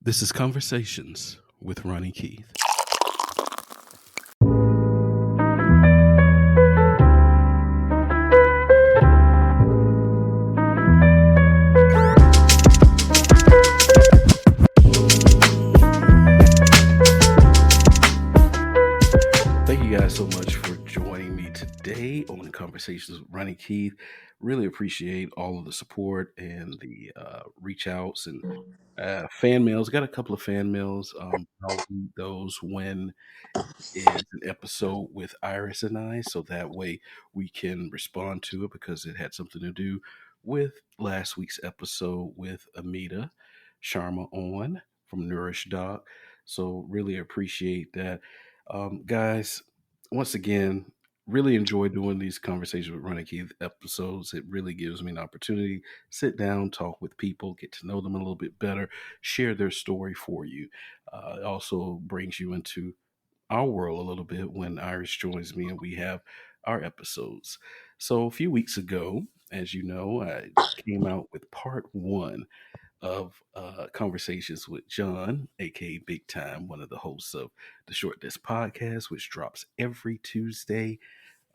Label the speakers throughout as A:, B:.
A: This is Conversations with Ronnie Keith. Thank you guys so much for joining me today on Conversations with Ronnie Keith. Really appreciate all of the support and the reach outs and fan mails. Got a couple of fan mails. I'll read those when is an episode with Iris and I, so that way we can respond to it because it had something to do with last week's episode with Amita Sharma on from Nourish Doc. So really appreciate that. Guys, once again, really enjoy doing these conversations with Ronnie Keith episodes. It really gives me an opportunity to sit down, talk with people, get to know them a little bit better, share their story for you. It also brings you into our world a little bit when Iris joins me and we have our episodes. So a few weeks ago, as you know, I came out with part 1 of conversations with John, aka Big Time, one of the hosts of the Theshortdesk Podcast, which drops every Tuesday,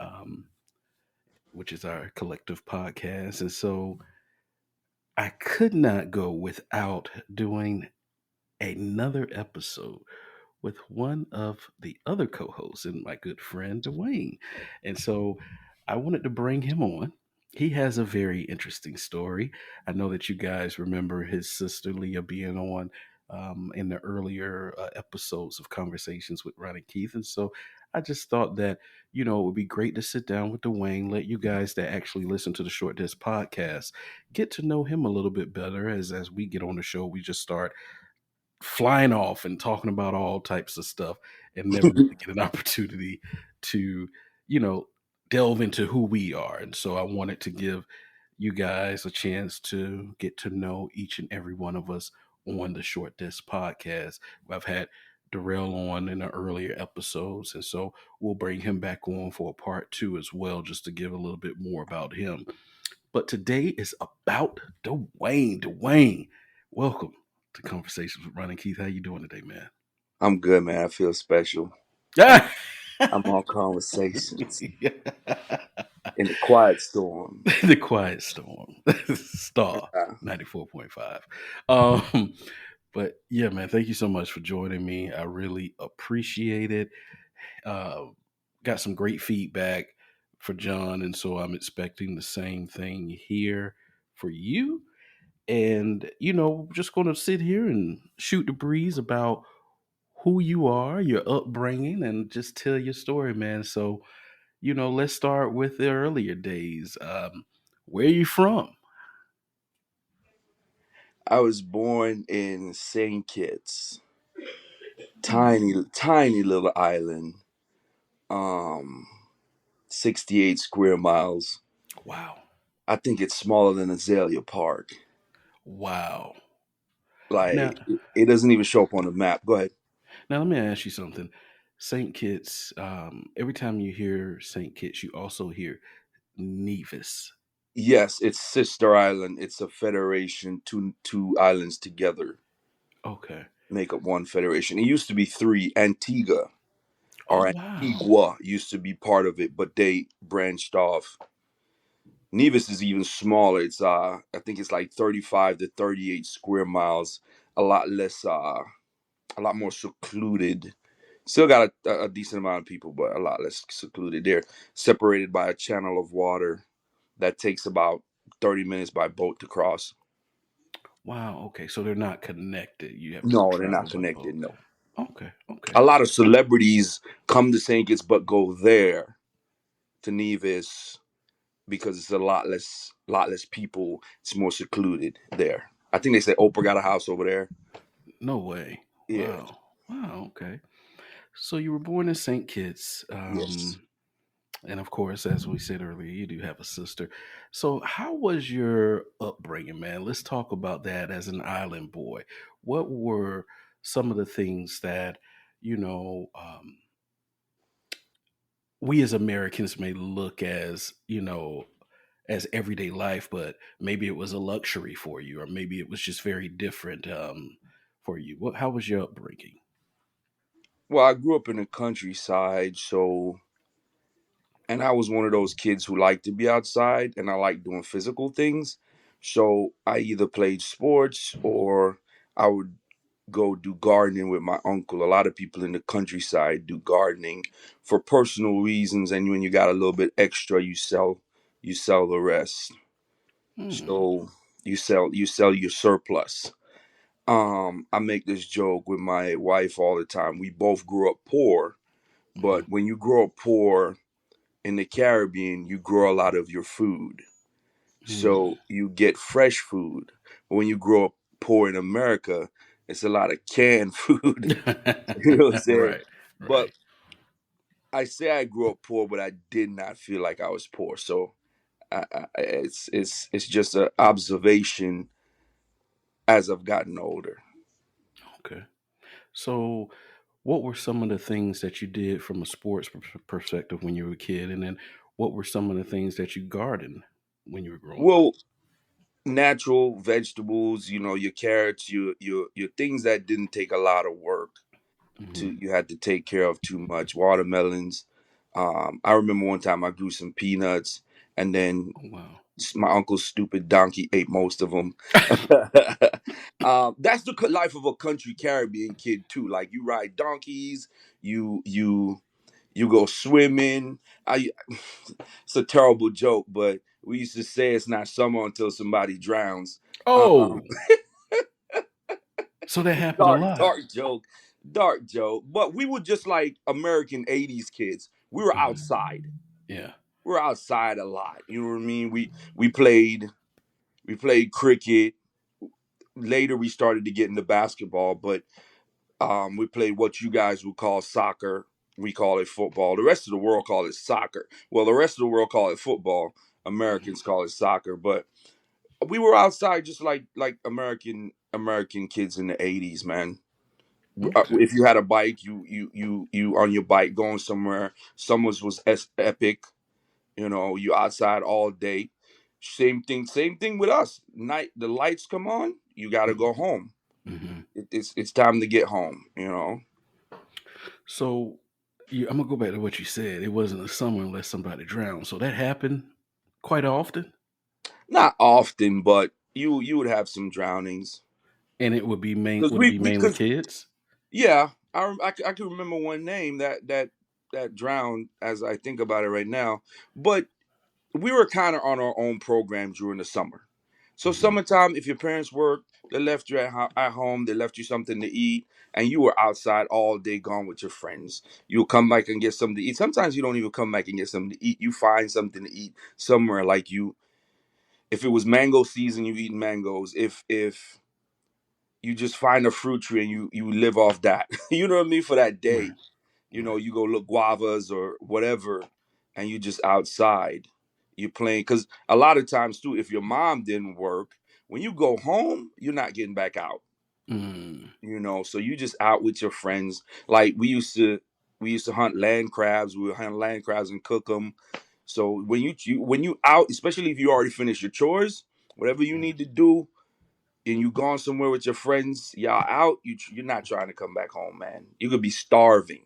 A: um, which is our collective podcast. And so I could not go without doing another episode with one of the other co-hosts and my good friend Dwayne. And so I wanted to bring him on. He has a very interesting story. I know that you guys remember his sister Leah being on in the earlier episodes of Conversations with Ronnie Keith. And so I just thought that, it would be great to sit down with Dwayne, let you guys that actually listen to the Short Disc podcast get to know him a little bit better as we get on the show. We just start flying off and talking about all types of stuff and never really get an opportunity to, you know, delve into who we are. And so I wanted to give you guys a chance to get to know each and every one of us on the Short Disc podcast. I've had Darrell on in the earlier episodes, and so we'll bring him back on for a part 2 as well, just to give a little bit more about him. But today is about Dwayne. Dwayne, welcome to Conversations with Ron and Keith. How you doing today, man?
B: I'm good, man. I feel special.
A: Ah!
B: I'm on conversations in the quiet storm.
A: The Quiet Storm, Star
B: Uh,
A: 94.5. But yeah, man, thank you so much for joining me. I really appreciate it. Uh, got some great feedback for John, and so I'm expecting the same thing here for you. And, just going to sit here and shoot the breeze about who you are, your upbringing, and just tell your story, man. So, let's start with the earlier days. Where are you from?
B: I was born in St. Kitts, tiny little island, um, 68 square miles.
A: Wow.
B: I think it's smaller than Azalea Park.
A: Wow. Now,
B: Like it doesn't even show up on the map. Go ahead.
A: now let me ask you something. St. Kitts, every time you hear St. Kitts, you also hear Nevis.
B: Yes, it's Sister Island. It's a federation. Two islands together
A: Okay.
B: make up one federation. It used to be three.
A: Oh,
B: Or
A: wow.
B: Antigua used to be part of it, but they branched off. Nevis is even smaller. It's I think it's like 35 to 38 square miles. A lot less a lot more secluded. Still got a decent amount of people, but a lot less secluded. They're separated by a channel of water that takes about 30 minutes by boat to cross.
A: Wow. Okay. So they're not connected. You have to
B: No, they're not
A: travel by
B: connected.
A: boat.
B: No.
A: Okay. Okay.
B: A lot of celebrities come to St. Kitts but go there to Nevis because it's a lot less people. It's more secluded there. I think they say Oprah got a house over there.
A: No way.
B: Yeah.
A: Wow. Wow. Okay. So you were born in St. Kitts.
B: Yes.
A: And of course, as we said earlier, you do have a sister. So, how was your upbringing, man? Let's talk about that as an island boy. What were some of the things that, you know, um, we as Americans may look as everyday life, but maybe it was a luxury for you, or maybe it was just very different for you? How was your upbringing?
B: Well, I grew up in the countryside, so and I was one of those kids who liked to be outside and I like doing physical things. So I either played sports or I would go do gardening with my uncle. A lot of people in the countryside do gardening for personal reasons, and when you got a little bit extra, you sell the rest.
A: Hmm.
B: So you sell your surplus. I make this joke with my wife all the time. We both grew up poor, but
A: Hmm.
B: when you grow up poor in the Caribbean, you grow a lot of your food.
A: Hmm.
B: So you get fresh food. But when you grow up poor in America, it's a lot of canned food. You know what I'm saying?
A: Right.
B: But
A: Right.
B: I say I grew up poor, but I did not feel like I was poor. So it's just an observation as I've gotten older.
A: Okay. So, what were some of the things that you did from a sports perspective when you were a kid, and then what were some of the things that you gardened when you were growing up?
B: Well, natural vegetables, your carrots, your things that didn't take a lot of work to
A: Hmm.
B: you had to take care of too much. Watermelons. I remember one time I grew some peanuts, and then
A: Oh, wow.
B: my uncle's stupid donkey ate most of them. That's the life of a country Caribbean kid too. Like you ride donkeys, you go swimming. I It's a terrible joke, but we used to say it's not summer until somebody drowns.
A: Oh, so that happened a
B: Dark,
A: lot.
B: dark joke, dark joke. But we were just like American '80s kids. We were
A: Mhm.
B: outside.
A: Yeah.
B: We were outside a lot. You know what I mean? We played cricket. Later, we started to get into basketball, but we played what you guys would call soccer. We call it football. The rest of the world call it soccer. Well, the rest of the world call it football.
A: Mhm.
B: Americans call it soccer. But we were outside just like American kids in the '80s, man.
A: Okay.
B: If you had a bike, you on your bike going somewhere. Summers was epic. You outside all day. Same thing with us. Night the lights come on, you got to go home.
A: Hmm.
B: It's time to get home.
A: So, I'm gonna go back to what you said. It wasn't a summer unless somebody drowned. So that happened quite often,
B: Not often, but you would have some drownings
A: and it would be
B: because
A: would it be mainly
B: because
A: kids?
B: yeah, I can remember one name that drowned as I think about it right now, but we were kind of on our own program during the summer. So
A: Hmm.
B: summertime, if your parents worked, they left you at home, they left you something to eat, and you were outside all day, gone with your friends. You'll come back and get something to eat. Sometimes you don't even come back and get something to eat. You find something to eat somewhere. Like if it was mango season, you eat mangoes. If you just find a fruit tree and you live off that, you know what I mean, for that
A: Right.
B: day.
A: Right.
B: You go look guavas or whatever, and you just outside. You playing because a lot of times too, if your mom didn't work, when you go home, you're not getting back out.
A: Mm.
B: So you just out with your friends. Like we used to hunt land crabs. We would hunt land crabs and cook them. So when you out, especially if you already finished your chores, whatever you need to do, and you gone somewhere with your friends, y'all out, you're not trying to come back home, man. You could be starving.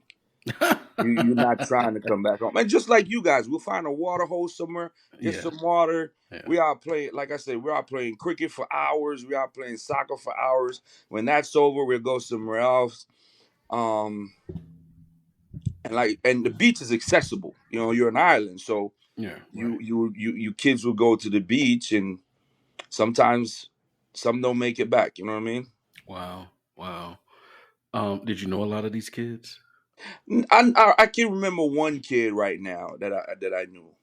B: You're not trying to come back home. And just like you guys, we'll find a water hole somewhere, get
A: Yeah.
B: some water.
A: Yeah.
B: We are playing, like I said, we are playing cricket for hours. We are playing soccer for hours. When that's over, we'll go somewhere else. Um, and the beach is accessible. You're an island, so
A: Yeah. Right.
B: you kids will go to the beach, and sometimes some don't make it back. You know what I mean?
A: Wow. Wow. Did you know a lot of these kids?
B: I can remember one kid right now that I knew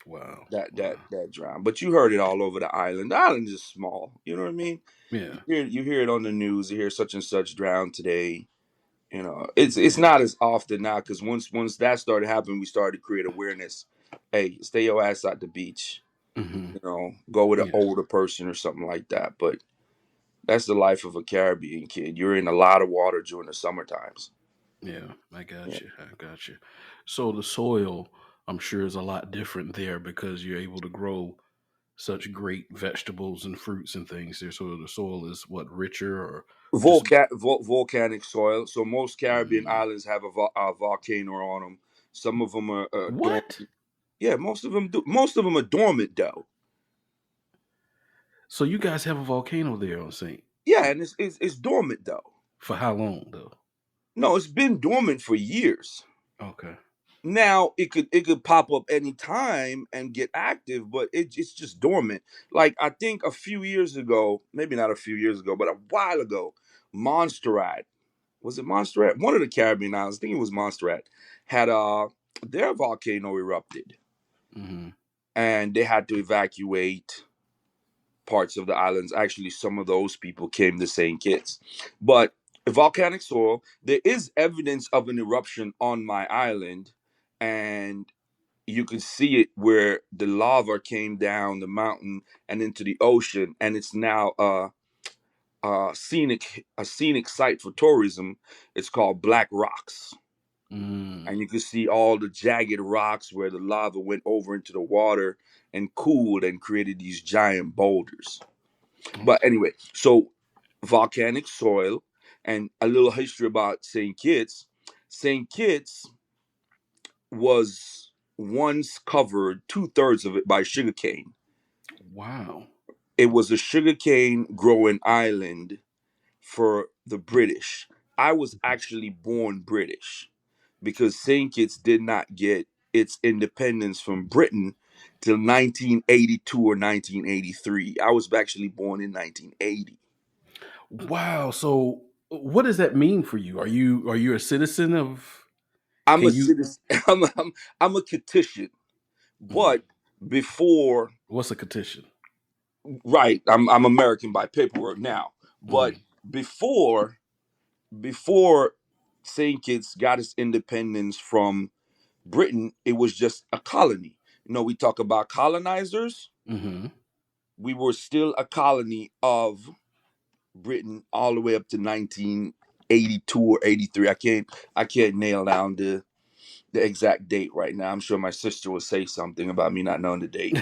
A: Wow.
B: that
A: Wow.
B: that drowned. But you heard it all over the island. The island is small. You know what I mean?
A: Yeah.
B: You hear it on the news. You hear such and such drowned today. It's
A: Yeah.
B: not as often now because once that started happening, we started to create awareness. Hey, stay your ass at the beach.
A: Hmm.
B: Go with an
A: Yeah.
B: older person or something like that. But that's the life of a Caribbean kid. You're in a lot of water during the summer times.
A: Yeah. I got
B: Yeah.
A: you. I got you. So the soil, I'm sure, is a lot different there because you're able to grow. such great vegetables and fruits and things there? So the soil is what, richer or just?
B: Volcanic soil. So most Caribbean
A: Mm,
B: islands have a volcano on them. Some of them are
A: what?
B: dormant. Yeah, most of them do. Most of them are dormant though.
A: So you guys have a volcano there on Saint?
B: Yeah, and it's dormant though.
A: For how long though?
B: No, it's been dormant for years.
A: Okay.
B: Now it could pop up anytime and get active, but it's just dormant. Like I think a few years ago, maybe not a few years ago, but a while ago, Montserrat, was it Montserrat? One of the Caribbean islands, I think it was Montserrat, had their volcano erupted,
A: Mm-hmm.
B: and they had to evacuate parts of the islands. Actually, some of those people came to St. Kitts. But volcanic soil, there is evidence of an eruption on my island, and you could see it where the lava came down the mountain and into the ocean, and it's now a scenic site for tourism. It's called Black Rocks,
A: Mm.
B: and you can see all the jagged rocks where the lava went over into the water and cooled and created these giant boulders. But
A: Okay.
B: anyway, so volcanic soil and a little history about St. Kitts. St. Kitts was once covered 2/3 of it by sugarcane.
A: Wow.
B: It was a sugarcane growing island for the British. I was actually born British because St. Kitts did not get its independence from Britain till 1982 or 1983. I was actually born in 1980.
A: Wow. So what does that mean for you? Are you a citizen of?
B: I'm a
A: Can you?
B: citizen. I'm a Kittitian,
A: Mhm.
B: but before,
A: What's a petition?
B: right, I'm American by paperwork now, but
A: Mm.
B: before before Saint Kitts got its independence from Britain, it was just a colony. We talk about colonizers.
A: Mm-hmm.
B: We were still a colony of Britain all the way up to 1982 or 83. I can't nail down the exact date right now. I'm sure my sister will say something about me not knowing the date.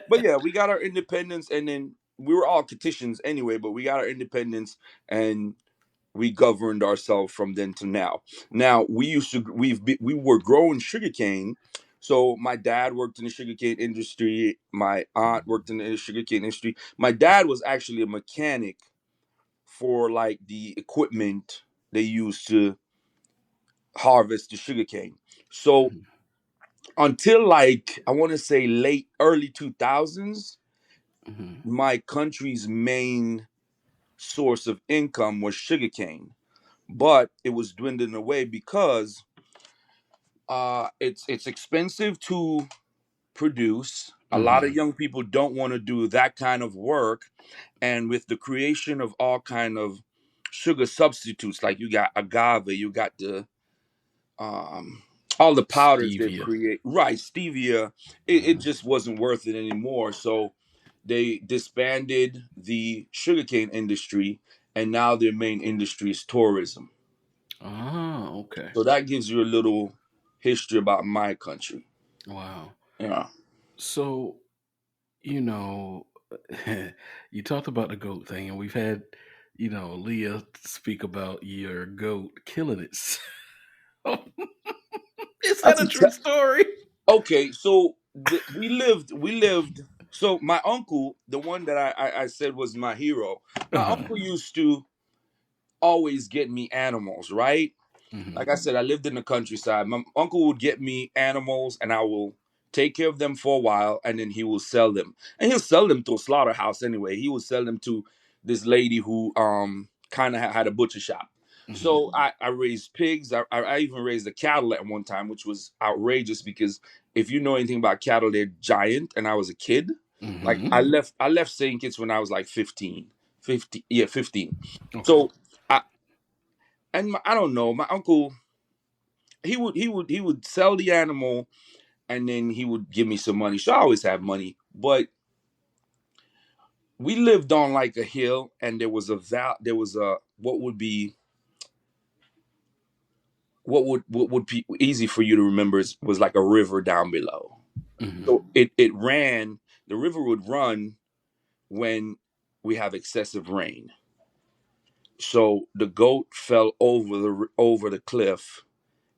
B: But yeah, we got our independence, and then we were all petitions anyway. But we got our independence, and we governed ourselves from then to now. Now we were growing sugarcane. So my dad worked in the sugarcane industry. My aunt worked in the sugarcane industry. My dad was actually a mechanic for like the equipment they used to harvest the sugarcane. So until like I want to say late early 2000s,
A: Mm-hmm.
B: my country's main source of income was sugarcane, but it was dwindling away because it's expensive to produce. A lot of
A: Mm-hmm.
B: young people don't want to do that kind of work, and with the creation of all kind of sugar substitutes, like you got agave, you got the um all the powders they
A: Stevia.
B: create, right, stevia, it
A: Mm-hmm.
B: just wasn't worth it anymore. So they disbanded the sugarcane industry, and now their main industry is tourism.
A: Ah, okay.
B: So that gives you a little history about my country.
A: Wow.
B: Yeah.
A: So, you know, you talked about the goat thing, and we've had, Leah speak about your goat killing it. Is that
B: That's
A: a
B: a
A: true story?
B: okay. So we lived. So my uncle, the one that I said was my hero, my
A: Uh-huh.
B: uncle used to always get me animals, right?
A: Hmm.
B: Like I said, I lived in the countryside. My uncle would get me animals, and I will take care of them for a while, and then he will sell them. And he'll sell them to a slaughterhouse anyway. He will sell them to this lady who kind of had a butcher shop.
A: Hmm.
B: So I raised pigs. I even raised a cattle at one time, which was outrageous because if you know anything about cattle, they're giant. And I was a kid. Like
A: Hmm.
B: I left St. Kitts when I was like 15. 15, yeah, 15.
A: Okay.
B: So I I don't know. My uncle, he would sell the animal, and then he would give me some money. So I always have money. But we lived on like a hill, and there was a what would be easy for you to remember was like a river down below.
A: Hmm.
B: So it ran. The river would run when we have excessive rain. So the goat fell over the cliff,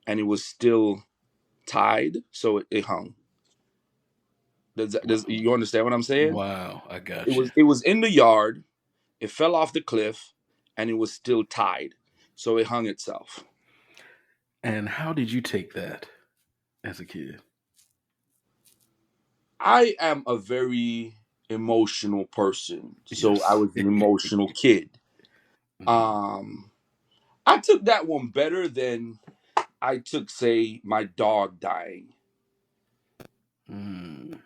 B: and it was still tied, so it hung. Does you understand what I'm saying?
A: Wow, I
B: It
A: got you.
B: was in the yard. It fell off the cliff, and it was still tied, so it hung itself.
A: And how did you take that as a kid?
B: I am a very emotional person, so I
A: Yes.
B: was an emotional kid.
A: Hmm.
B: Um, I took that one better than I took, say, my dog dying.
A: Mm,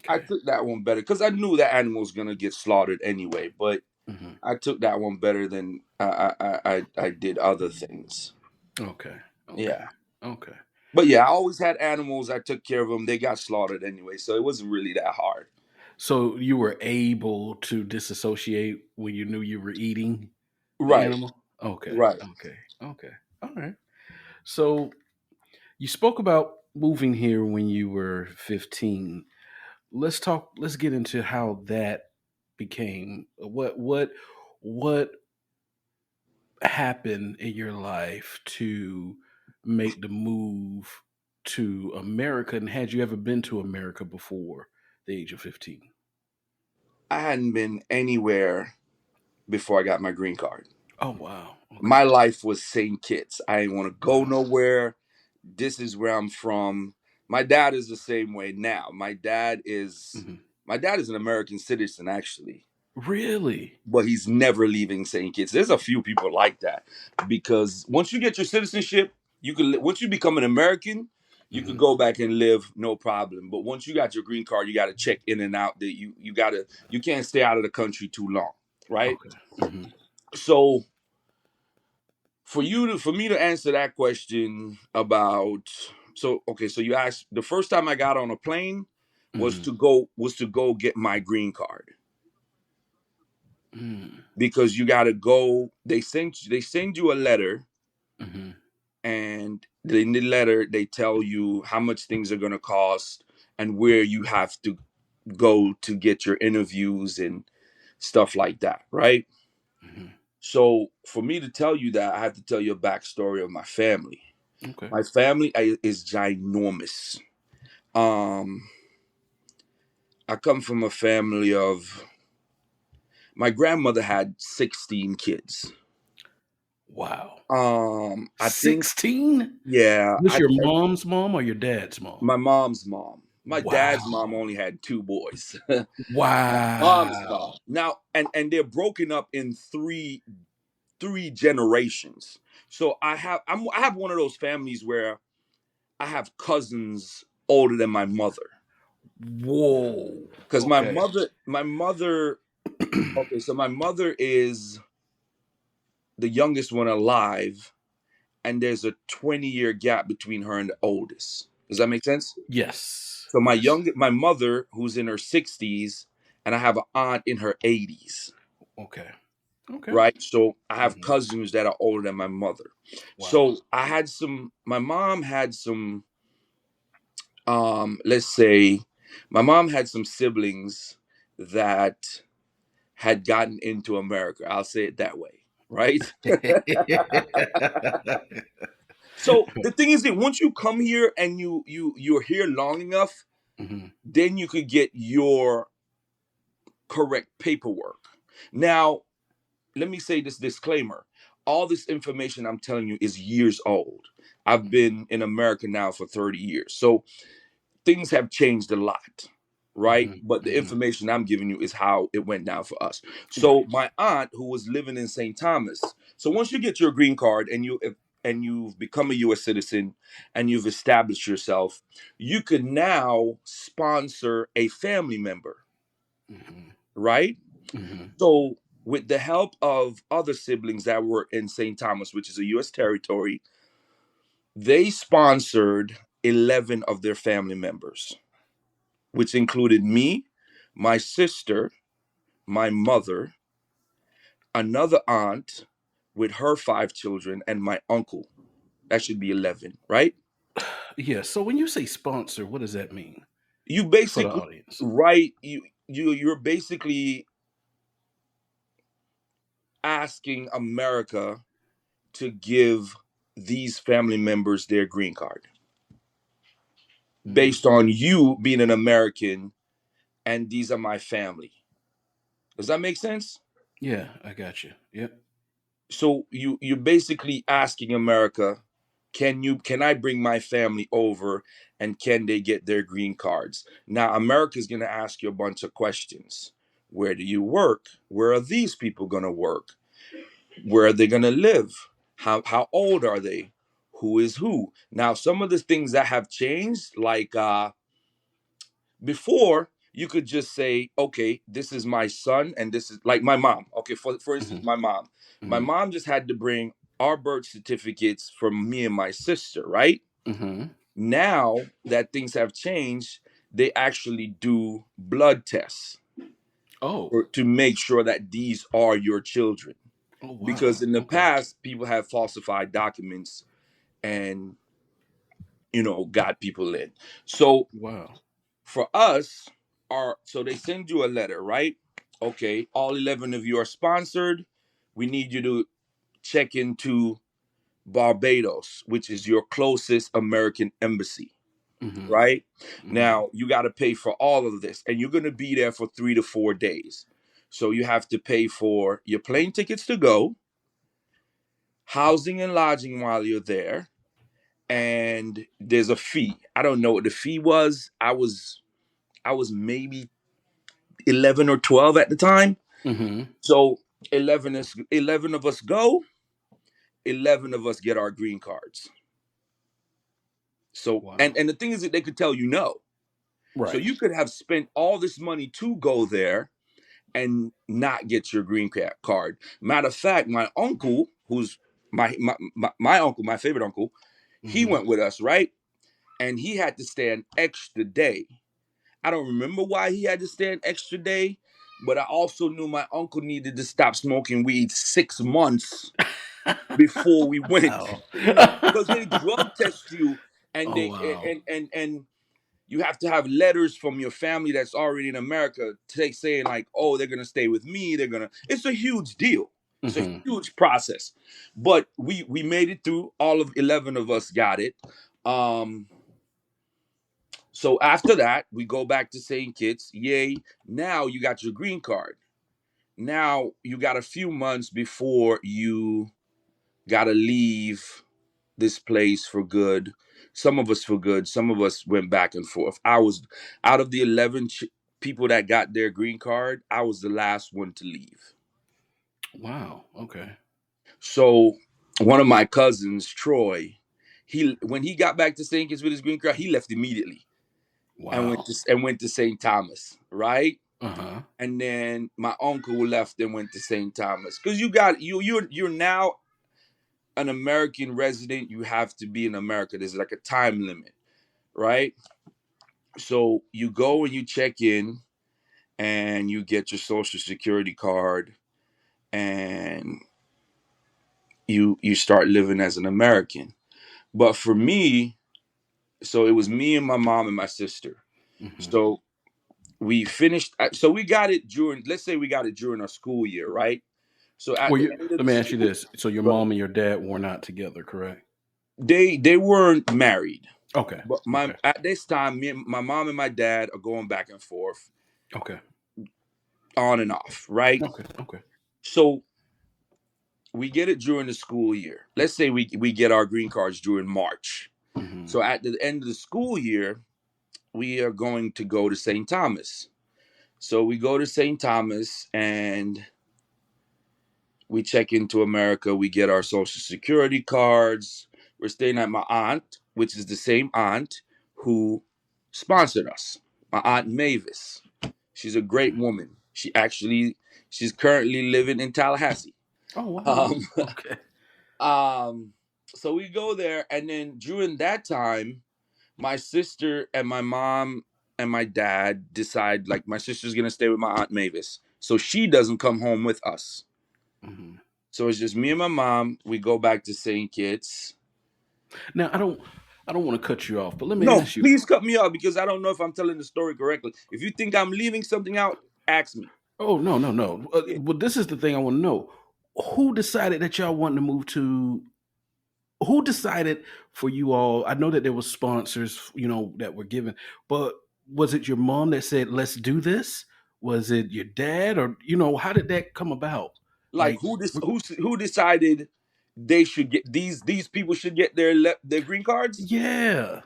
B: I
A: okay.
B: took that one better because I knew that animal was gonna get slaughtered anyway. But
A: Hmm.
B: I took that one better than I did other things.
A: Okay. Okay.
B: Yeah,
A: Okay.
B: but yeah, I always had animals. I took care of them. They got slaughtered anyway, so it wasn't really that hard.
A: So you were able to disassociate when you knew you were eating the
B: Right,
A: animal? Okay.
B: right.
A: Okay. Okay. All right. So you spoke about moving here when you were 15. Let's get into how that became. What happened in your life to make the move to America, and had you ever been to America before the age of 15?
B: I hadn't been anywhere before I got my green card.
A: Oh wow. Okay.
B: My life was St. Kitts. I didn't want to go
A: Wow.
B: nowhere. This is where I'm from. My dad is the same way now.
A: Hmm.
B: My dad is an American citizen actually,
A: Really?
B: but he's never leaving St. Kitts. There's a few people like that because once you get your citizenship, once you become an American, you could
A: Hmm.
B: go back and live no problem. But once you got your green card, you got to check in and out. That you can't stay out of the country too long, right?
A: Okay. Hmm.
B: So for me to answer that question about, so okay, so you asked, the first time I got on a plane
A: Hmm.
B: was to go get my green card,
A: Hmm.
B: because you got to go, they send you a letter,
A: Hmm.
B: and in the letter they tell you how much things are going to cost and where you have to go to get your interviews and stuff like that, right?
A: Hmm.
B: So for me to tell you that, I have to tell you a backstory of my family.
A: Okay.
B: My family is ginormous. Um, I come from a family of, my grandmother had 16 kids.
A: Wow.
B: I think,
A: 16?
B: yeah,
A: This your mom's mom or your dad's mom?
B: my mom's mom. My dad's
A: Wow.
B: mom only had two boys. Mom's mom.
A: Wow.
B: Now, and they're broken up in three generations. So I have one of those families where I have cousins older than my mother.
A: Whoa.
B: Because
A: Okay.
B: my mother, okay, so my mother is the youngest one alive, and there's a 20-year gap between her and the oldest. Does that make sense?
A: Yes.
B: So
A: Yes.
B: my mother, who's in her 60s, and I have an aunt in her 80s,
A: Okay. Okay.
B: right? So I have
A: Hmm.
B: cousins that are older than my mother.
A: Wow.
B: So my mom had some, let's say, my mom had some siblings that had gotten into America. I'll say it that way, right? So the thing is that once you come here and you're here long enough,
A: Hmm.
B: then you could get your correct paperwork. Now, let me say this disclaimer. All this information I'm telling you is years old. I've been in America now for 30 years. So things have changed a lot, right?
A: Hmm.
B: But the
A: Hmm.
B: information I'm giving you is how it went down for us. So
A: Right.
B: my aunt, who was living in St. Thomas, so once you get your green card and you've become a U.S. citizen and you've established yourself, you can now sponsor a family member,
A: Hmm.
B: right?
A: Hmm.
B: So with the help of other siblings that were in St. Thomas, which is a U.S. territory, they sponsored 11 of their family members, which included me, my sister, my mother, another aunt with her five children, and my uncle. That should be 11, right?
A: Yeah. So when you say sponsor, what does that mean?
B: You
A: for the
B: basically
A: audience.
B: right. You're basically asking America to give these family members their green card
A: Mm.
B: based on you being an American and these are my family. Does that make sense?
A: Yeah, I got you. Yep.
B: So you're basically asking America, can I bring my family over and can they get their green cards? Now America's going to ask you a bunch of questions. Where do you work? Where are these people going to work? Where are they going to live? How old are they? Who is who? Now some of the things that have changed, like before you could just say, okay, this is my son and this is like my mom. Okay, for instance,
A: Hmm.
B: my
A: Hmm.
B: mom just had to bring our birth certificates from me and my sister, right?
A: Hmm.
B: Now that things have changed, they actually do blood tests
A: Oh.
B: to make sure that these are your children,
A: Oh,
B: because
A: wow.
B: in the
A: Okay.
B: past people have falsified documents and got people in. So
A: Wow.
B: for us, so they send you a letter, right? Okay, all 11 of you are sponsored. We need you to check into Barbados, which is your closest American embassy,
A: Hmm.
B: right?
A: Hmm.
B: Now you got to pay for all of this, and you're going to be there for 3 to 4 days. So you have to pay for your plane tickets to go, housing and lodging while you're there, and there's a fee. I don't know what the fee was. I was maybe 11 or 12 at the time.
A: Hmm.
B: So 11 of us go, 11 of us get our green cards. So
A: Wow.
B: and the thing is that they could tell you no. So
A: Right.
B: you could have spent all this money to go there and not get your green card. Matter of fact, my uncle, who's my uncle, my favorite uncle, he
A: Hmm.
B: went with us, right? And he had to stay an extra day. I don't remember why he had to stay an extra day, but I also knew my uncle needed to stop smoking weed 6 months before we went.
A: Wow.
B: Because they drug test you, and
A: Oh,
B: they
A: wow.
B: and you have to have letters from your family that's already in America saying like, oh, they're gonna stay with me. They're gonna. It's a huge deal. It's a
A: Hmm.
B: huge process, but we made it through. All of 11 of us got it. Um, so after that, we go back to St. Kitts. Yay! Now you got your green card. Now you got a few months before you gotta leave this place for good. Some of us for good. Some of us went back and forth. I was out of the 11 people that got their green card. I was the last one to leave.
A: Wow. Okay.
B: So one of my cousins, Troy, he when he got back to St. Kitts with his green card, he left immediately and
A: Wow.
B: went to St. Thomas, right?
A: Uh-huh.
B: And then my uncle left and went to St. Thomas because you got you're now an American resident. You have to be in America. There's like a time limit, right? So you go and you check in and you get your social security card and you start living as an American. But for me, so it was me and my mom and my sister.
A: Hmm.
B: So we finished, so we got it during, let's say we got it during our school year, right? So at
A: Well,
B: the end of
A: let
B: the
A: me ask you
B: school,
A: this. So your
B: go ahead.
A: mom and your dad were not together, correct?
B: They weren't married,
A: Okay.
B: but my
A: Okay.
B: at this time, my mom and my dad are going back and forth,
A: Okay.
B: on and off, right?
A: Okay. Okay.
B: So we get it during the school year. Let's say we get our green cards during March.
A: Hmm.
B: So at the end of the school year, we are going to go to St. Thomas. So we go to St. Thomas and we check into America. We get our social security cards. We're staying at my aunt, which is the same aunt who sponsored us. My aunt Mavis. She's a great woman. She's currently living in Tallahassee.
A: Oh, wow.
B: Um,
A: Okay.
B: so we go there, and then during that time, my sister and my mom and my dad decide like my sister's gonna stay with my aunt Mavis, so she doesn't come home with us.
A: Hmm.
B: So it's just me and my mom. We go back to St. Kitts.
A: Now, I don't. I don't want to cut you off, but let me
B: No,
A: ask you.
B: please cut me off because I don't know if I'm telling the story correctly. If you think I'm leaving something out, ask me.
A: Oh no, no, no.
B: Yeah.
A: Well, this is the thing I want to know. Who decided that y'all wanted to move to? Who decided for you all? I know that there was sponsors, that were given, but was it your mom that said, "Let's do this"? Was it your dad, or how did that come about?
B: Like
A: Like,
B: who decided they should get these people should get their green cards?
A: yeah,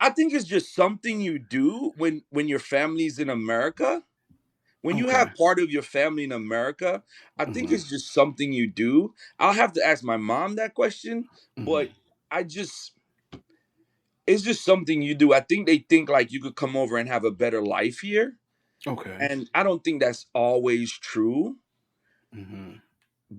B: I think it's just something you do when your family's in America. When you
A: okay,
B: have part of your family in America, I think
A: hmm
B: it's just something you do. I'll have to ask my mom that question,
A: hmm
B: but I just it's just something you do. I think they think like you could come over and have a better life here.
A: okay,
B: And I don't think that's always true
A: hmm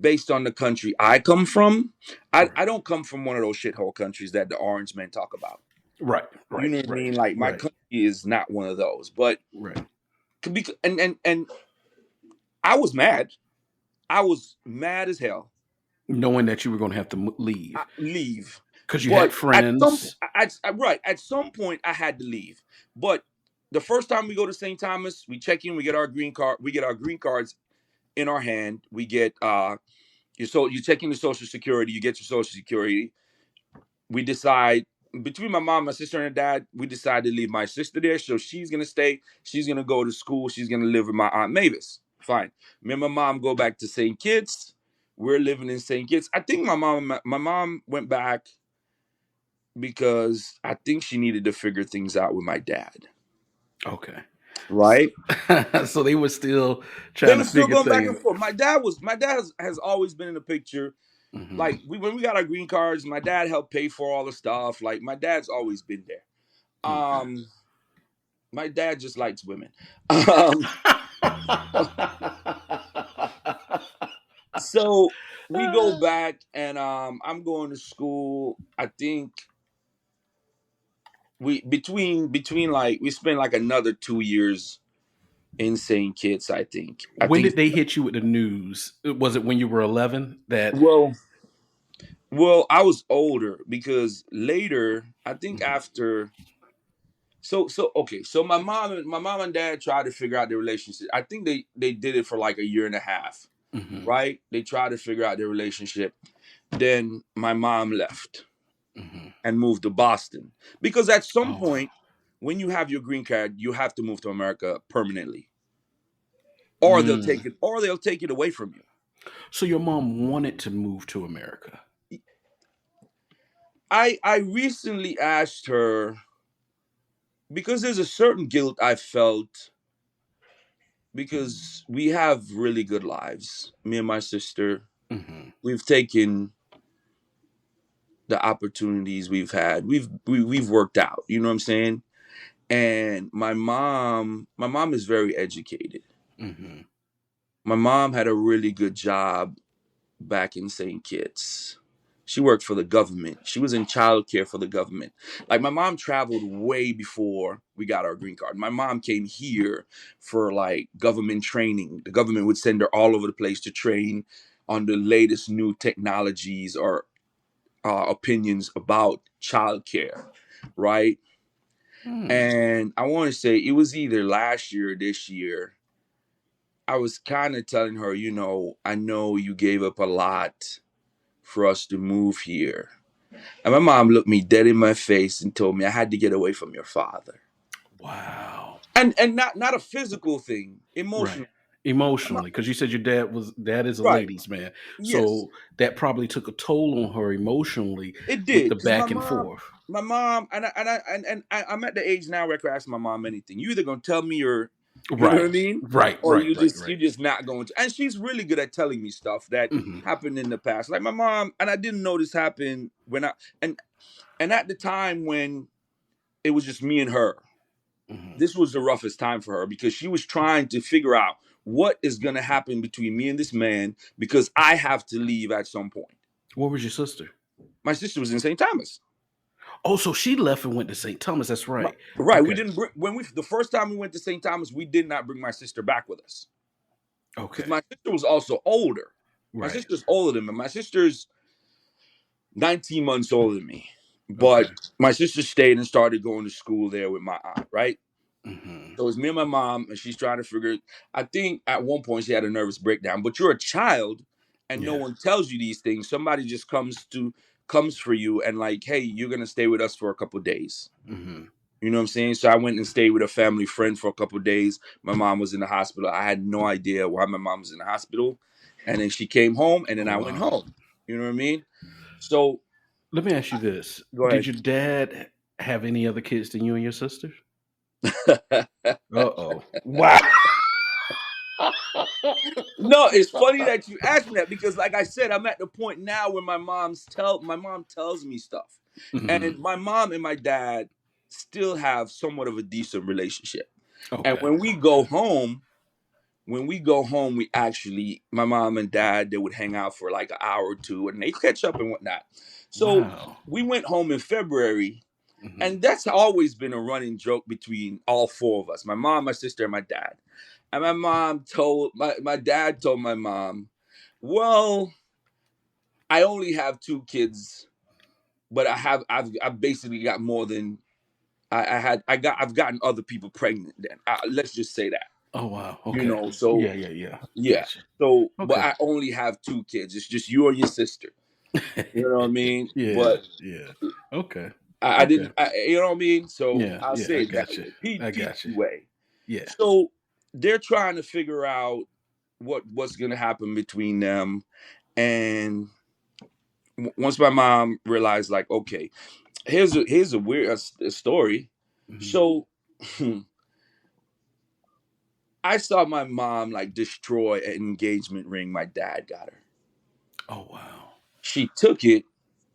B: based on the country I come from. I
A: right,
B: don't come from one of those shithole countries that the orange men talk about.
A: right,
B: You
A: right,
B: know what I
A: right,
B: mean? Like my
A: right,
B: country is not one of those. But
A: right.
B: could be and I was mad. I was mad as hell.
A: Knowing that you were going to have to leave
B: Leave.
A: because you had
B: But at some
A: friends.
B: right, at some point I had to leave. But the first time we go to St. Thomas, we check in, we get our green card, we get our green cards in our hand. We get you check in the social security, you get your social security. We decide between my mom, my sister, and her dad, we decided to leave my sister there. So she's gonna stay, she's gonna go to school, she's gonna live with my Aunt Mavis. Fine. Me and my mom go back to St. Kitts. We're living in St. Kitts. I think my mom went back because I think she needed to figure things out with my dad.
A: Okay.
B: Right?
A: So they were still
B: They
A: trying
B: were
A: to
B: still
A: figure
B: going back
A: things.
B: and forth. My dad has always been in the picture.
A: Hmm
B: Like when we got our green cards, my dad helped pay for all the stuff. Like my dad's always been there.
A: Okay.
B: My dad just likes women. Um, so we go back and I'm going to school. I think we between like we spent like another 2 years in St. Kitts, I think. I
A: When
B: think
A: did they hit you with the news? Was it when you were 11 that?
B: well well, I was older because later, I think
A: Mhm,
B: after so okay, so my mom and dad tried to figure out their relationship. I think they did it for like a year and a half,
A: mhm,
B: right? They tried to figure out their relationship. Then my mom left
A: mhm.
B: and moved to Boston because at some
A: Oh, wow.
B: point when you have your green card, you have to move to America permanently. Or
A: Mm.
B: they'll take it away from you.
A: So your mom wanted to move to America.
B: I recently asked her because there's a certain guilt I felt because we have really good lives. Me and my sister,
A: Hmm
B: we've taken the opportunities we've had. We've worked out. You know what I'm saying? And my mom is very educated.
A: hmm
B: My mom had a really good job back in St. Kitts. She worked for the government. She was in childcare for the government. Like my mom traveled way before we got our green card. My mom came here for like government training. The government would send her all over the place to train on the latest new technologies or opinions about childcare, right?
A: Mm.
B: And I want to say it was either last year or this year. I was kind of telling her, I know you gave up a lot for us to move here. And my mom looked me dead in my face and told me I had to get away from your father.
A: Wow.
B: And not a physical thing,
A: Right.
B: emotional.
A: Emotionally, because you said your dad is a
B: Right.
A: ladies' man,
B: Yes.
A: so that probably took a toll on her emotionally
B: It
A: with
B: did.
A: the
B: Because
A: back and forth.
B: my mom, I'm at the age now where I can ask my mom anything. You either gonna tell me or you know what
A: Right.
B: I mean?
A: Right.
B: Or
A: Right. Right.
B: you're
A: Right.
B: just not going to. And she's really good at telling me stuff that
A: Hmm
B: happened in the past. Like my mom, and I didn't know this happened when and and at the time when it was just me and her,
A: hmm
B: this was the roughest time for her because she was trying to figure out what is going to happen between me and this man because I have to leave at some point.
A: What was your sister?
B: My sister was in St. Thomas.
A: Oh, so she left and went to St. Thomas. That's right.
B: Right, we
A: Okay.
B: didn't bring when we the first time we went to St. Thomas, we did not bring my sister back with us because
A: Okay.
B: my sister was also older. My
A: Right.
B: sister's older than me. My sister's 19 months older than me. But
A: Okay.
B: my sister stayed and started going to school there with my aunt, right?
A: Mm-hmm.
B: So it's me and my mom, and she's trying to figure. I think at one point she had a nervous breakdown. But you're a child, and no
A: Yeah.
B: one tells you these things. Somebody just comes for you and like, hey, you're gonna stay with us for a couple days.
A: Mm-hmm.
B: You know what I'm saying? So I went and stayed with a family friend for a couple days. My mom was in the hospital. I had no idea why my mom was in the hospital, and then she came home, and then
A: Oh
B: I went
A: wow.
B: home. You know what I mean? So
A: Let me ask you this:
B: go
A: did
B: ahead.
A: your dad have any other kids than you and your sister? Uh oh. Wow.
B: No, it's funny that you asked me that because, like I said, I'm at the point now where my mom tells me stuff,
A: Hmm.
B: and my mom and my dad still have somewhat of a decent relationship. And
A: Okay.
B: when we go home, we actually, my mom and dad, they would hang out for like an hour or two, and they catch up and whatnot. So
A: Wow.
B: we went home in February,
A: Hmm.
B: and that's always been a running joke between all four of us: my mom, my sister, and my dad. And my dad told my mom, well, I only have two kids, but I've basically got more than I've gotten other people pregnant then. Let's just say that.
A: Oh wow.
B: You
A: Okay.
B: know, so
A: Yeah. Yeah. Yeah.
B: yeah.
A: Gotcha.
B: So but
A: Okay.
B: I only have two kids. It's just you and your sister. You know what I mean?
A: Yeah.
B: But
A: Yeah. Okay.
B: I
A: Okay.
B: didn't you know what I mean? So
A: Yeah.
B: I'll
A: Yeah.
B: say
A: I
B: it that
A: got you.
B: way.
A: I got you.
B: Way.
A: Yeah.
B: So they're trying to figure out what's gonna happen between them. And once my mom realized, like, okay, here's a weird story.
A: Hmm.
B: So I saw my mom like destroy an engagement ring my dad got her.
A: Oh wow.
B: She took it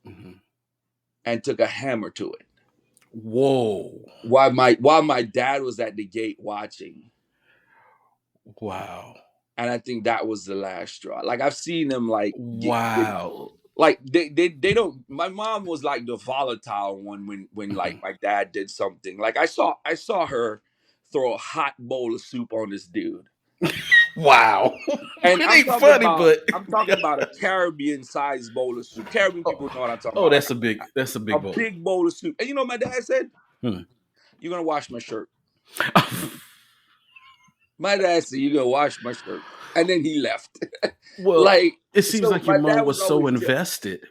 A: Hmm.
B: and took a hammer to it
A: Whoa.
B: while my dad was at the gate watching.
A: Wow.
B: And I think that was the last straw. Like I've seen them like get
A: Wow.
B: like they don't. My mom was like the volatile one when like
A: Mhm.
B: my dad did something. Like I saw her throw a hot bowl of soup on this dude.
A: Wow.
B: And
A: It
B: I'm
A: ain't
B: talking
A: funny,
B: about
A: but
B: I'm talking about a Caribbean sized bowl of soup. Caribbean
A: oh,
B: people know what I'm talking
A: oh,
B: about, right?
A: that's a
B: A
A: big bowl.
B: big bowl of soup. And you know what my dad said?
A: Hmm.
B: You're gonna wash my shirt. My dad said, you're gonna wash my shirt. And then he left.
A: Well,
B: Like,
A: it seems
B: so
A: like your
B: my
A: mom
B: dad was
A: was so
B: always
A: invested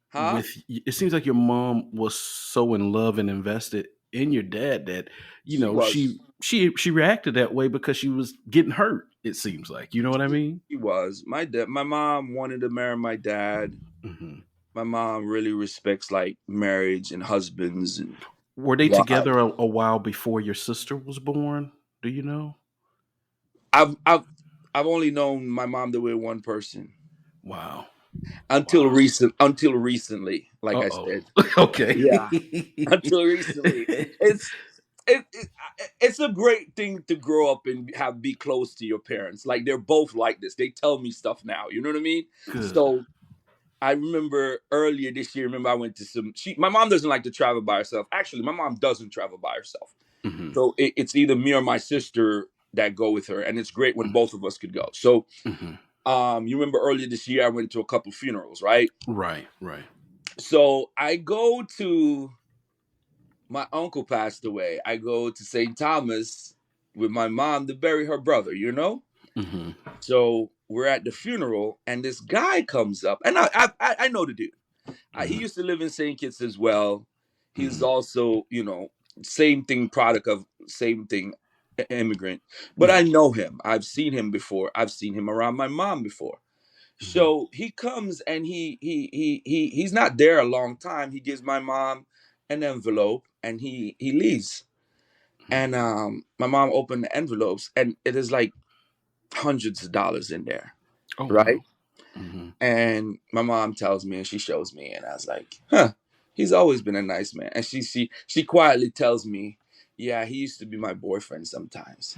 B: huh?
A: with it seems like your mom was so in love and invested in your dad that
B: She was.
A: she reacted that way because she was getting hurt, it seems like. You know what I mean?
B: She was. My mom wanted to marry my dad.
A: Hmm.
B: My mom really respects like marriage and husbands and
A: Were they
B: wives.
A: together a while before your sister was born? Do you know?
B: I've I've I've only known my mom to with one person
A: Wow.
B: until
A: Wow.
B: recently, like I
A: Uh-oh.
B: said.
A: Okay.
B: Yeah, until recently. It's it, it it's a great thing to grow up and have be close to your parents. Like they're both like this. They tell me stuff now. You know what I mean?
A: Good.
B: So I remember earlier this year. Remember I went to some. My mom doesn't like to travel by herself. Actually, my mom doesn't travel by herself.
A: Hmm.
B: So it's either me or my sister that go with her, and it's great when both of us could go. So
A: Hmm.
B: you remember earlier this year I went to a couple funerals, right?
A: Right, right.
B: So I go to my uncle passed away. I go to St. Thomas with my mom to bury her brother, you know?
A: Hmm.
B: So we're at the funeral and this guy comes up and I know the dude. He
A: Hmm.
B: used to live in St. Kitts as well. He's
A: Hmm.
B: also, same thing, product of same thing, immigrant. But
A: Yeah.
B: I know him. I've seen him before. I've seen him around my mom before.
A: Hmm.
B: So he comes and he's not there a long time. He gives my mom an envelope and he leaves. And my mom opened the envelopes and it is like hundreds of dollars in there,
A: Oh
B: right?
A: wow. Hmm.
B: And my mom tells me and she shows me and I was like, huh, he's always been a nice man. And she quietly tells me, yeah, he used to be my boyfriend sometimes.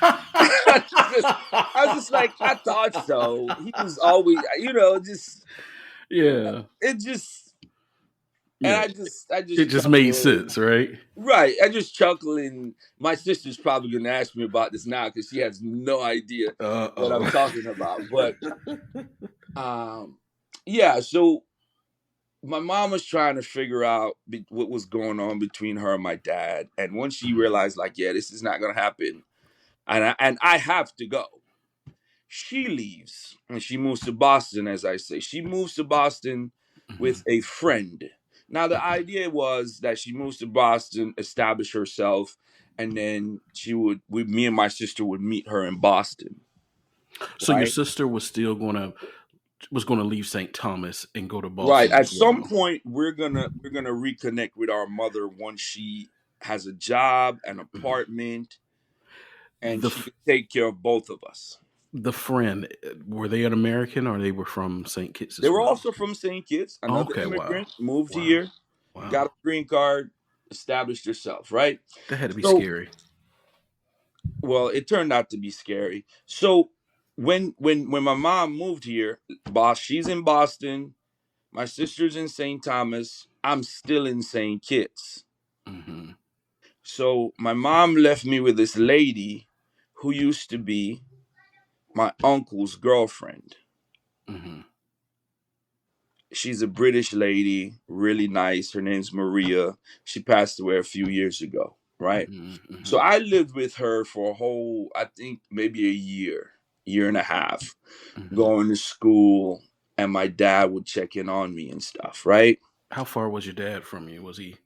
B: I was just like, I thought so. He was always, just
A: Yeah.
B: it just and
A: Yeah.
B: I
A: It
B: just
A: just made
B: chuckle
A: sense, right?
B: right. I just chuckle and my sister's probably gonna ask me about this now because she has no idea what I'm
A: Uh-oh.
B: talking about. But um yeah, so my mom was trying to figure out what was going on between her and my dad, and once she realized, like, yeah, this is not gonna happen, and I have to go, she leaves and she moves to Boston. As I say, she moves to Boston
A: Mm-hmm.
B: with a friend. Now, the
A: Mm-hmm.
B: idea was that she moves to Boston, establish herself, and then me and my sister would meet her in Boston,
A: So your
B: right?
A: sister was still gonna leave St. Thomas and go to
B: Right.
A: Boston
B: At
A: as
B: some
A: well.
B: point, we're gonna reconnect with our mother once she has a job, an
A: Mhm.
B: apartment, and
A: The
B: she
A: f-
B: can take care of both of us.
A: the friend, were they an American or they were from St. Kitts
B: They
A: as
B: were
A: well?
B: also from St. Kitts, another
A: Okay, wow,
B: immigrant, moved
A: wow,
B: here, got
A: wow.
B: a green card, established herself, right?
A: That had to be
B: So,
A: scary.
B: well, it turned out to be scary. So, when my mom moved here, she's in Boston, my sister's in St. Thomas, I'm still in St. Kitts.
A: Mm-hmm.
B: So, my mom left me with this lady who used to be my uncle's girlfriend.
A: Mm-hmm.
B: She's a British lady, really nice. Her name's Maria. She passed away a few years ago, right?
A: Mm-hmm.
B: So I lived with her for a whole, I think maybe a year and a half,
A: Mm-hmm.
B: going to school, and my dad would check in on me and stuff, right?
A: How far was your dad from you? Did he?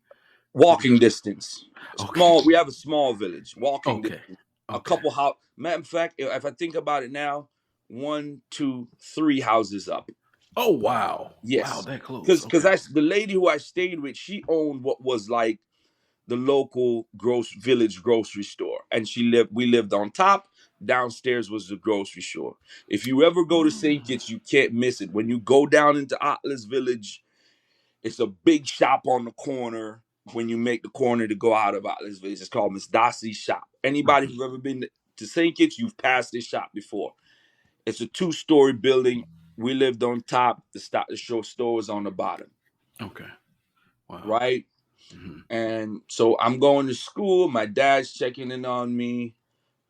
B: Walking distance.
A: Okay,
B: Small, we have a small village, walking
A: okay,
B: distance. A
A: okay.
B: couple house. Matter of fact, if I think about it now, one, two, three houses up.
A: Oh wow, wow,
B: Yes,
A: that close.
B: because
A: Okay.
B: the lady who I stayed with, she owned what was like the local village grocery store, and we lived on top. Downstairs was the grocery store. If you ever go to St.
A: Mm.
B: Kitts, you can't miss it. When you go down into Atlas Village, it's a big shop on the corner. When you make the corner to go out of Atlas Village, it's called Miss Dossie's shop. Anybody
A: Mhm.
B: who's ever been to St. Kitts, you've passed this shop before. It's a two-story building. We lived on top. The show store was on the bottom,
A: Okay. Wow.
B: right?
A: Hmm.
B: And so I'm going to school. My dad's checking in on me.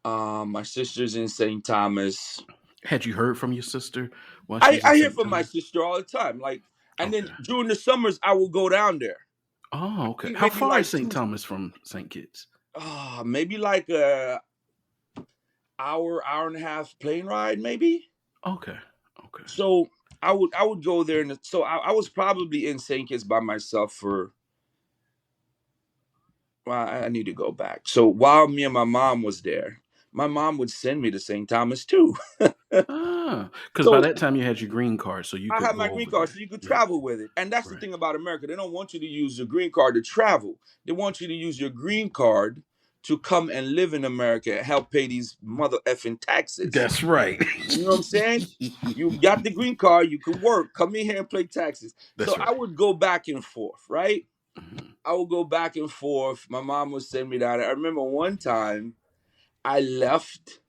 B: My sister's in St. Thomas.
A: Had you heard from your sister while she
B: I,
A: was in
B: I hear
A: St.
B: from my
A: Thomas?
B: sister all the time. Like, and then
A: Okay.
B: during the summers, I will go down there.
A: Oh,
B: I
A: okay.
B: think
A: How
B: maybe
A: far is
B: like
A: St. Thomas from St. Kitts?
B: maybe like a hour and a half plane ride, maybe.
A: Okay. Okay.
B: So I would go there, and so I was probably in St. Kitts by myself for. Well, I need to go back. So while me and my mom was there, my mom would send me to St. Thomas too.
A: Ah, because by
B: So
A: that time you had your green card, so you
B: I
A: could
B: had my
A: go
B: green
A: over
B: card
A: there.
B: so you could
A: Yeah.
B: travel with it. And that's the
A: Right.
B: thing about America. They don't want you to use your green card to travel. They want you to use your green card to come and live in America and help pay these mother effing taxes.
A: That's right.
B: You know what I'm saying? You got the green card, you can work, come in here and pay taxes. So
A: That's
B: I
A: right.
B: would go back and forth, right?
A: Hmm.
B: I would go back and forth. My mom would send me down. I remember one time I left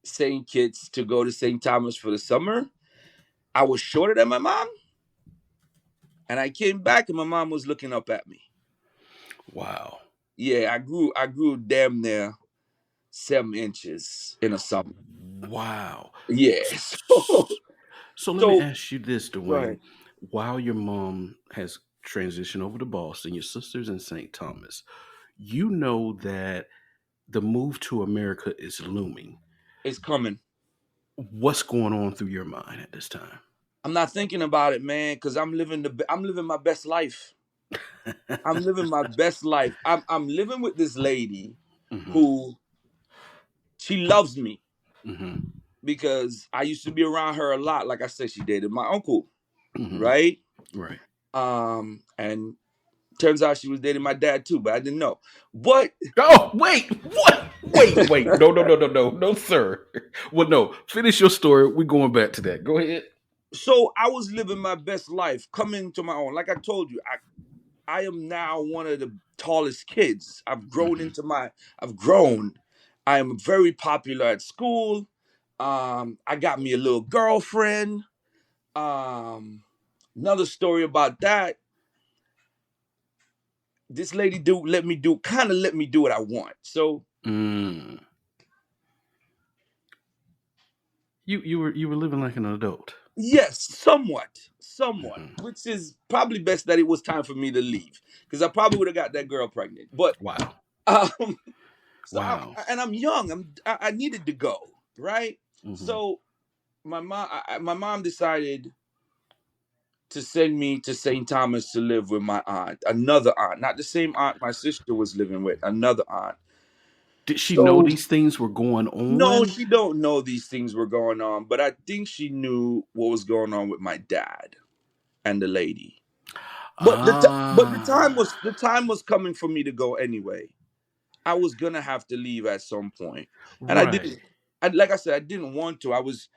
B: St. Kitts to go to St. Thomas for the summer. I was shorter than my mom. And I came back and my mom was looking up at me.
A: Wow.
B: Yeah, I grew damn near 7 inches in a summer.
A: Wow.
B: Yeah.
A: So let me
B: So,
A: ask you this,
B: go
A: Dwayne.
B: ahead.
A: While your mom has transitioned over to Boston, your sister's in St. Thomas, you know that the move to America is looming.
B: It's coming.
A: What's going on through your mind at this time?
B: I'm not thinking about it, man, because I'm living my best life. I'm living my best life. I'm living with this lady
A: Hmm.
B: who she loves me
A: Hmm.
B: because I used to be around her a lot. Like I said, she dated my uncle,
A: Hmm.
B: right?
A: Right.
B: And turns out she was dating my dad too, but I didn't know. But
A: Oh, wait. What? Wait. No, sir. Well, no. Finish your story. We're going back to that. Go ahead.
B: so I was living my best life, coming to my own. Like I told you, I am now one of the tallest kids.
A: Hmm.
B: I've grown. I am very popular at school. I got me a little girlfriend. Um, Another story about that. This lady let me do what I want. So
A: Mm. You were living like an adult.
B: yes, somewhat, somewhat,
A: Hmm.
B: which is probably best that it was time for me to leave because I probably would have got that girl pregnant. But
A: Wow.
B: um, so
A: Wow.
B: I'm young. I needed to go, right.
A: Hmm.
B: So my mom decided to send me to St. Thomas to live with my aunt, another aunt, not the same aunt my sister was living with, another aunt.
A: Did she know
B: So
A: these things were going
B: no,
A: on?
B: she don't know these things were going on, but I think she knew what was going on with my dad and the lady. But
A: Ah.
B: the time was coming for me to go anyway. I was gonna have to leave at some point, and I didn't.
A: Right.
B: Like I said, I didn't want to. I was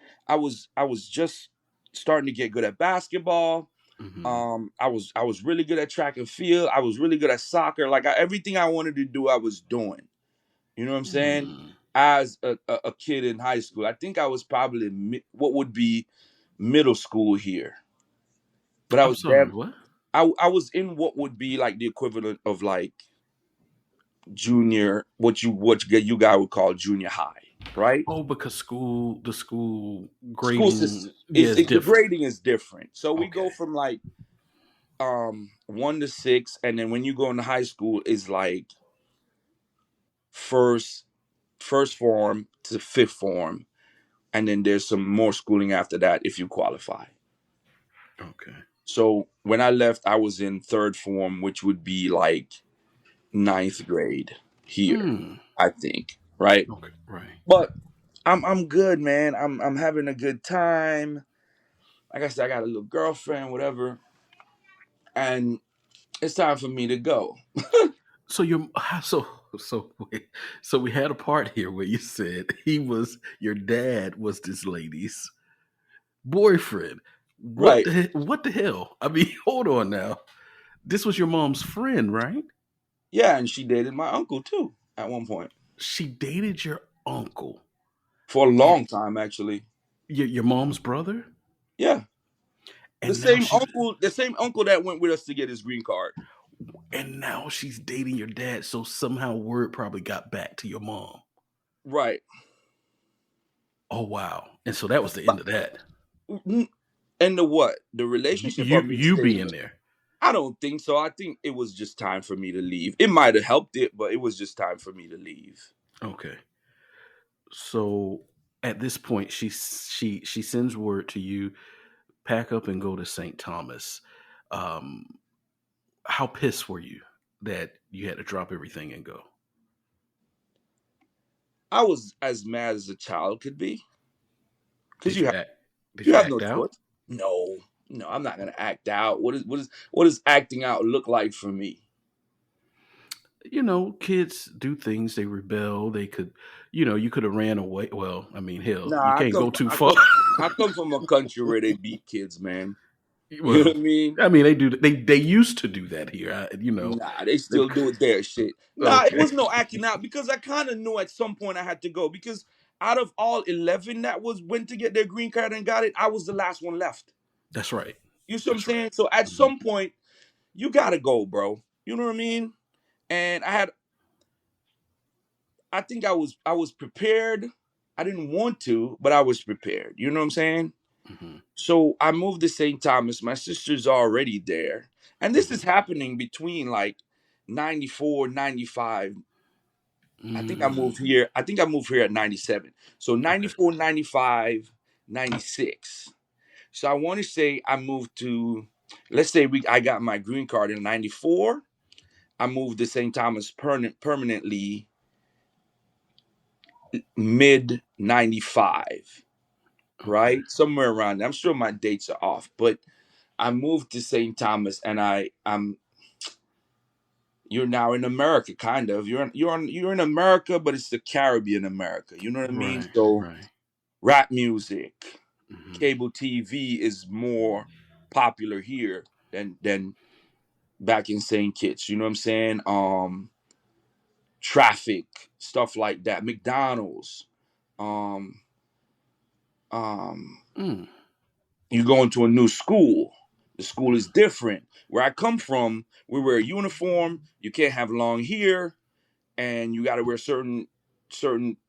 B: just starting to get good at basketball.
A: Hmm.
B: I was really good at track and field. I was really good at soccer. Like everything I wanted to do, I was doing. You know what I'm saying?
A: Hmm.
B: As a kid in high school, I think I was probably what would be middle school here, but I
A: I'm
B: was
A: sorry.
B: damn.
A: What?
B: I was in what would be like the equivalent of like junior, you guys would call junior high, right?
A: Oh, because the school
B: School system
A: grading, yeah, is
B: the
A: different.
B: grading is different. So we
A: Okay.
B: go from like 1 to 6, and then when you go into high school is like first first form to fifth form, and then there's some more schooling after that if you qualify.
A: Okay.
B: So when I left, I was in third form, which would be like ninth grade here,
A: Hmm.
B: I think, right?
A: Okay. Right.
B: But I'm good, man. I'm having a good time. Like I said, I got a little girlfriend, whatever, and it's time for me to go.
A: So you're so so wait, so we had a part here where you said your dad was this lady's boyfriend.
B: Right.
A: What the hell? I mean, hold on now. This was your mom's friend, right?
B: Yeah, and she dated my uncle too at one point
A: She dated your uncle
B: for a
A: and
B: long time, actually.
A: your mom's brother,
B: Yeah,
A: and now she's
B: the same uncle that went with us to get his green card.
A: dating your dad. So somehow word probably got back to your mom.
B: Right.
A: Oh wow! And so that was the end of that.
B: Mm, and the what? The relationship or me
A: You
B: staying
A: being
B: there?
A: there.
B: I don't think so. I think it was just time for me to leave. It might have helped it, but it was just time for me to leave.
A: Okay. So at this point, she sends word to you, pack up and go to St. Thomas. Um, how pissed were you that you had to drop everything and go?
B: I was as mad as a child could be because
A: Did you act? Did
B: you
A: you
B: have no
A: act out?
B: choice. No, no, I'm not gonna act out. What does acting out look like for me?
A: You know, kids do things. They rebel. They could, you could have ran away. Well, I mean, hell, you
B: Nah,
A: can't go too
B: I
A: far.
B: come I come from a country where they beat kids, man. You know
A: Well,
B: what I mean?
A: I mean, they do. They used to do that here.
B: Nah, they
A: They've
B: still do their shit. Nah, it
A: okay.
B: was no acting out because I kind of knew at some point I had to go because out of all 11 that was went to get their green card and got it, I was the last one left.
A: That's right.
B: You see what I'm
A: That's right.
B: saying? So at
A: Mhm.
B: some point, you gotta go, bro. You know what I mean? And I think I was prepared. I didn't want to, but I was prepared. You know what I'm saying?
A: Mhm.
B: So I moved to St. Thomas. My sister's already there. And this is
A: Mhm.
B: happening between like 94, 95.
A: Mm.
B: I think I moved here at 97. So
A: Okay.
B: 94, 95, 96. So I want to say I moved to, let's say I got my green card in 94. I moved to St. Thomas permanently mid 95,
A: Okay.
B: right? Somewhere around there. I'm sure my dates are off, but I moved to St. Thomas and I'm you're now in America, kind of. You're in America, but it's the Caribbean America. You know what I mean?
A: Right.
B: So
A: Right.
B: rap music,
A: Mhm.
B: cable TV is more popular here than back in St. Kitts. You know what I'm saying? Traffic, stuff like that. McDonald's. Um, um,
A: Mm.
B: you go into a new school. The school is different. Where I come from, we wear a uniform. You can't have long hair, and you got to wear certain.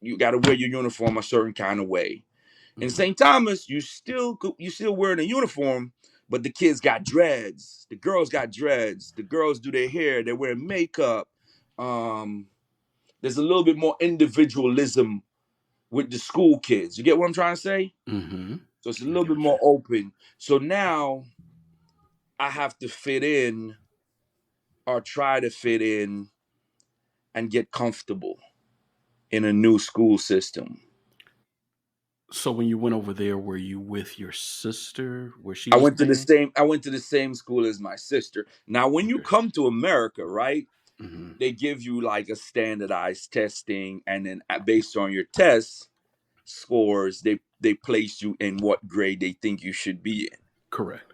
B: You got to wear your uniform a certain kind of way. In
A: Mhm.
B: St. Thomas, you still wearing a uniform, But the kids got dreads. The girls got dreads. The girls do their hair. They wear makeup. Um, there's a little bit more individualism with the school kids. You get what I'm trying to say?
A: Mm-hmm.
B: So it's a
A: I
B: little
A: get
B: bit
A: what you.
B: more open. So now I have to fit in or try to fit in and get comfortable in a new school system.
A: So when you went over there, were you with your sister where she
B: I
A: was
B: went to the
A: staying?
B: same I went to the same school as my sister. Now when you
A: Okay.
B: come to America, right?
A: Mm-hmm.
B: They give you like a standardized testing, and then based on your test scores, they place you in what grade they think you should be in.
A: Correct.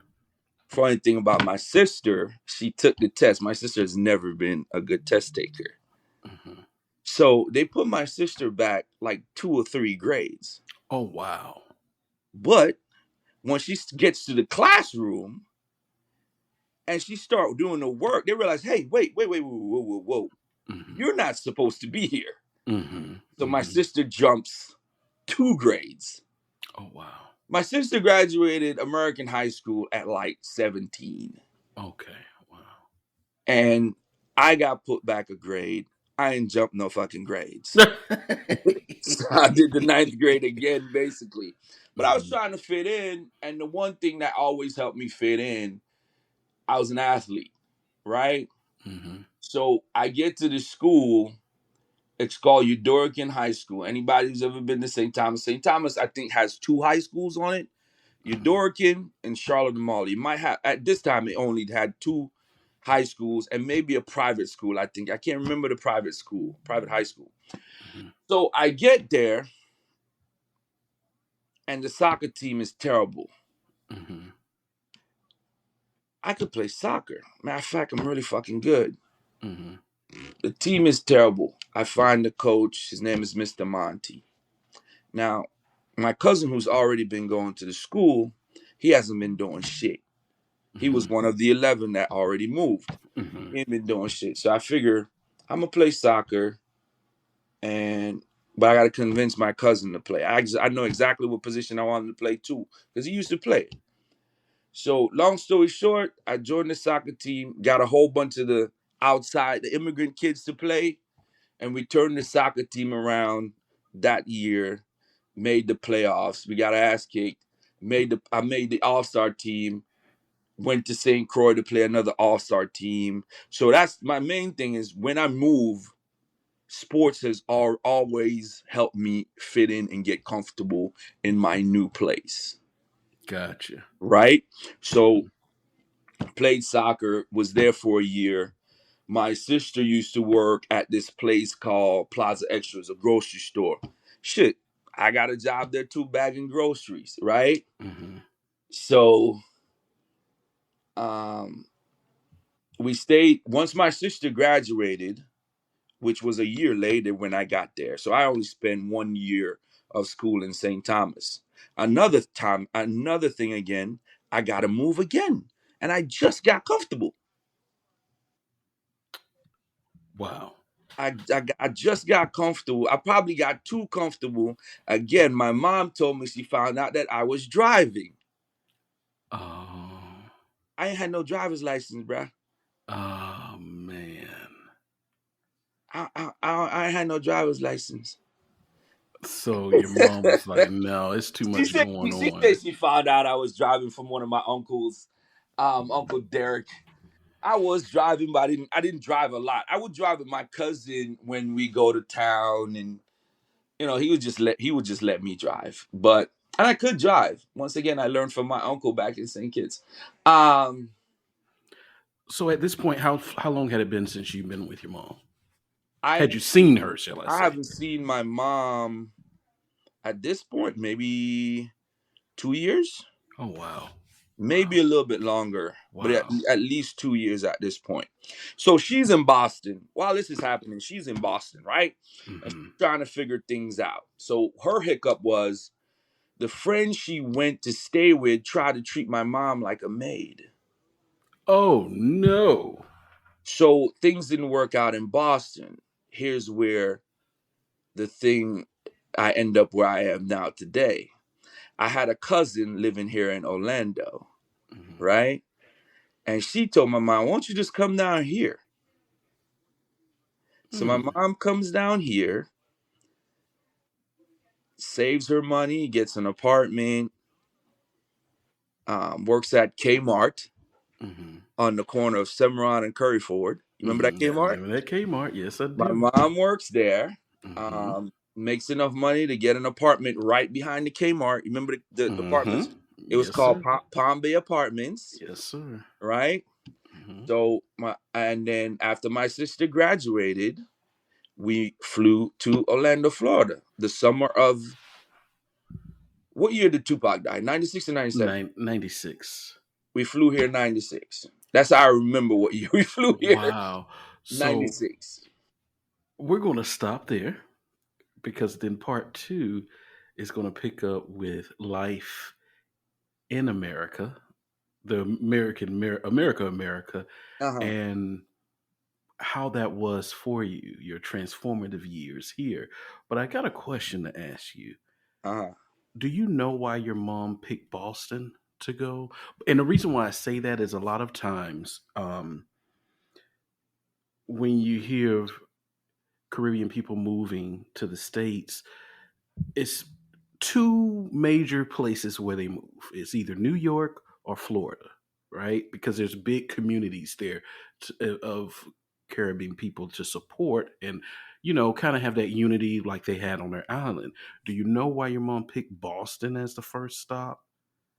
B: Funny thing about my sister, she took the test. My sister has never been a good test taker.
A: Mm-hmm.
B: So they put my sister back like 2 or 3 grades.
A: Oh wow.
B: But when she gets to the classroom and she start doing the work, they realize, hey, wait, whoa.
A: Mm-hmm.
B: You're not supposed to be here.
A: Mm-hmm.
B: So my
A: Mm-hmm.
B: sister jumps 2 grades.
A: Oh wow.
B: My sister graduated American high school at like 17.
A: Okay. Wow.
B: And I got put back a grade. I didn't jump no fucking grades. So I did the ninth grade again, basically. But I was
A: Mm-hmm.
B: trying to fit in. And the one thing that always helped me fit in, I was an athlete, right?
A: Mm-hmm.
B: So I get to the school. It's called Eudorican High School. Anybody who's ever been to St. Thomas, I think, has 2 high schools on it.
A: Mm-hmm.
B: Eudorican and Charlotte Amalie. You might have, at this time, it only had 2 high schools and maybe a private school, I think. I can't remember the private high school.
A: Mm-hmm.
B: So I get there and the soccer team is terrible.
A: Mm-hmm.
B: I could play soccer. Matter of fact, I'm really fucking good.
A: Mm-hmm.
B: The team is terrible. I find the coach. His name is Mr. Monty. Now, my cousin, who's already been going to the school, he hasn't been doing shit. He was one of the 11 that already moved.
A: Mm-hmm.
B: He ain't been doing shit. So I figure I'm gonna play soccer, but I gotta convince my cousin to play. I know exactly what position I wanted to play too, because he used to play. So long story short, I joined the soccer team, got a whole bunch of the immigrant kids to play, and we turned the soccer team around that year, made the playoffs. We got our ass kicked. I made the all-star team, went to St. Croix to play another all-star team. So that's my main thing is when I move, sports has always helped me fit in and get comfortable in my new place.
A: Gotcha.
B: Right? So
A: Mm-hmm.
B: played soccer, was there for a year. My sister used to work at this place called Plaza Extras, a grocery store. Shit, I got a job there too, bagging groceries, right?
A: Mm-hmm.
B: So um, we stayed. Once my sister graduated, which was a year later when I got there. So I only spent 1 year of school in St. Thomas. Another thing again, I got to move again. And I just got comfortable.
A: Wow.
B: I just got comfortable. I probably got too comfortable. Again, my mom told me she found out that I was driving.
A: Oh.
B: I ain't had no driver's license, bruh.
A: Oh man.
B: I ain't had no driver's license.
A: So your mom was like, "No, it's too
B: She
A: much
B: said
A: going
B: she
A: on."
B: said she found out I was driving from one of my uncles, Uncle Derek. I was driving, but I didn't drive a lot. I would drive with my cousin when we go to town, and he would just let me drive. And I could drive. Once again, I learned from my uncle back in St. Kitts. Um,
A: So at this point, how long had it been since you've been with your mom?
B: I
A: Had you
B: haven't
A: seen her, shall I
B: I
A: say?
B: haven't seen my mom at this point maybe 2 years,
A: Oh wow.
B: maybe
A: Wow.
B: a little bit longer, but
A: Wow.
B: at least 2 years at this point. So she's in Boston. While this is happening, she's in Boston, right? And
A: Mm-hmm.
B: she's trying to figure things out. So her hiccup was the friend she went to stay with tried to treat my mom like a maid.
A: Oh no.
B: So things didn't work out in Boston. Here's where the thing I end up where I am now today. I had a cousin living here in Orlando.
A: Mm-hmm.
B: right? And she told my mom, "Won't you just come down here?" So my
A: Mm.
B: mom comes down here, saves her money, gets an apartment, works at Kmart
A: Mm-hmm.
B: on the corner of Cimarron and Curryford. You remember that
A: Mm-hmm. I
B: Kmart?
A: remember that Kmart. Yes, I
B: My
A: do.
B: mom works there.
A: Mm-hmm.
B: Makes enough money to get an apartment right behind the Kmart. You remember the
A: Mm-hmm.
B: apartments? It was
A: Yes,
B: called
A: sir.
B: Palm Bay Apartments,
A: Yes, sir.
B: right?
A: Mm-hmm.
B: So and then after my sister graduated, we flew to Orlando, Florida. The summer of what year did Tupac die? 96 or 97?
A: 96.
B: We flew here 96. That's how I remember what year we flew here.
A: Wow. So
B: 96.
A: we're going to stop there because then part two is going to pick up with life in America, the America,
B: Uh-huh.
A: and how that was for you, your transformative years here. But I got a question to ask you.
B: Uh-huh.
A: Do you know why your mom picked Boston to go? And the reason why I say that is a lot of times when you hear Caribbean people moving to the States, it's two major places where they move. It's either New York or Florida, right? Because there's big communities there of Caribbean people to support and, kind of have that unity like they had on their island. Do you know why your mom picked Boston as the first stop?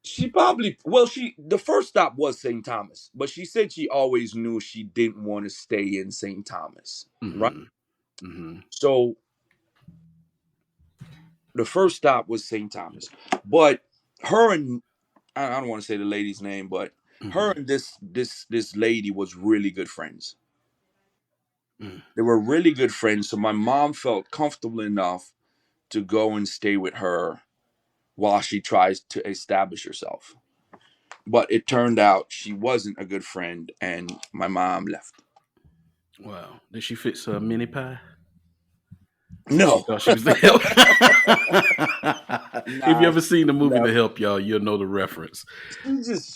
B: She probably she the first stop was St. Thomas, but she said she always knew she didn't want to stay in St. Thomas, right?
A: Hmm. Hmm.
B: So the first stop was St. Thomas. But her and I don't want to say the lady's name, but her
A: Hmm.
B: and this lady was really good friends.
A: Hmm.
B: They were really good friends, so my mom felt comfortable enough to go and stay with her while she tries to establish herself. But it turned out she wasn't a good friend, and my mom left.
A: Wow. Did she fix a mini pie? Since she
B: No,
A: thought she was the help. If you
B: nah,
A: ever seen the
B: she
A: movie The
B: left.
A: Help, y'all, you'll know the reference.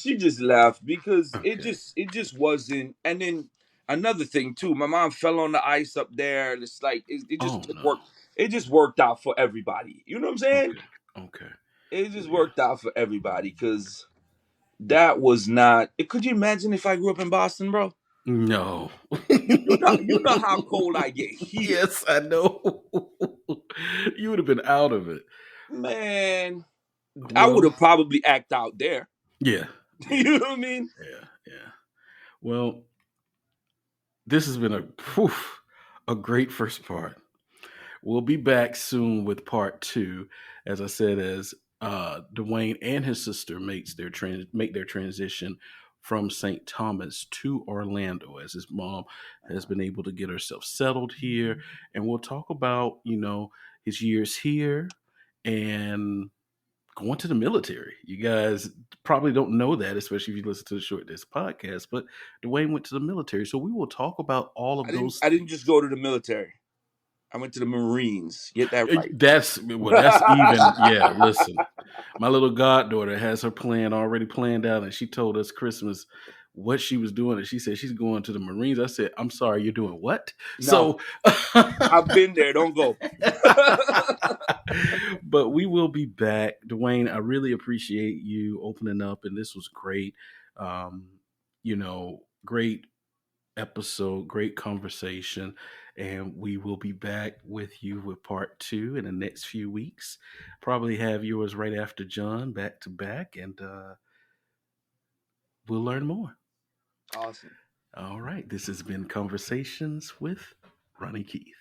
B: She just left because it
A: Okay.
B: just it just wasn't. And then another thing too, my mom fell on the ice up there. And it's like it just
A: Oh
B: didn't
A: no.
B: work. It just worked out for everybody. You know what I'm saying?
A: Okay. Okay.
B: It just
A: Yeah.
B: worked out for everybody because that was not. Could you imagine if I grew up in Boston, bro?
A: No.
B: You know how cold I get here,
A: Yes, I know. You would have been out of it.
B: man. I would
A: Well,
B: have probably act out there.
A: yeah.
B: You
A: Yeah.
B: know what I mean?
A: Yeah. Yeah. Well, this has been a great first part. We'll be back soon with part two. As I said, as Dwayne and his sister make their transition from St. Thomas to Orlando, as his mom has been able to get herself settled here, and we'll talk about his years here and going to the military. You guys probably don't know that, especially if you listen to the Short Desk podcast. But Dwayne went to the military, so we will talk about all
B: I
A: of
B: didn't.
A: those
B: I didn't just
A: things.
B: go to the military. I went to the Marines. Get that right.
A: That's well. That's even. Yeah. Listen, my little goddaughter has her plan already planned out, and she told us Christmas what she was doing, and she said she's going to the Marines. I said, "I'm sorry, you're doing what?"
B: No,
A: So,
B: I've been there. Don't go.
A: but we will be back, Dwayne. I really appreciate you opening up, and this was great. Um, great episode, great conversation. And we will be back with you with part two in the next few weeks. Probably have yours right after John, back to back, and we'll learn more.
B: Awesome.
A: All right. This has been Conversations with Ronnie Keith.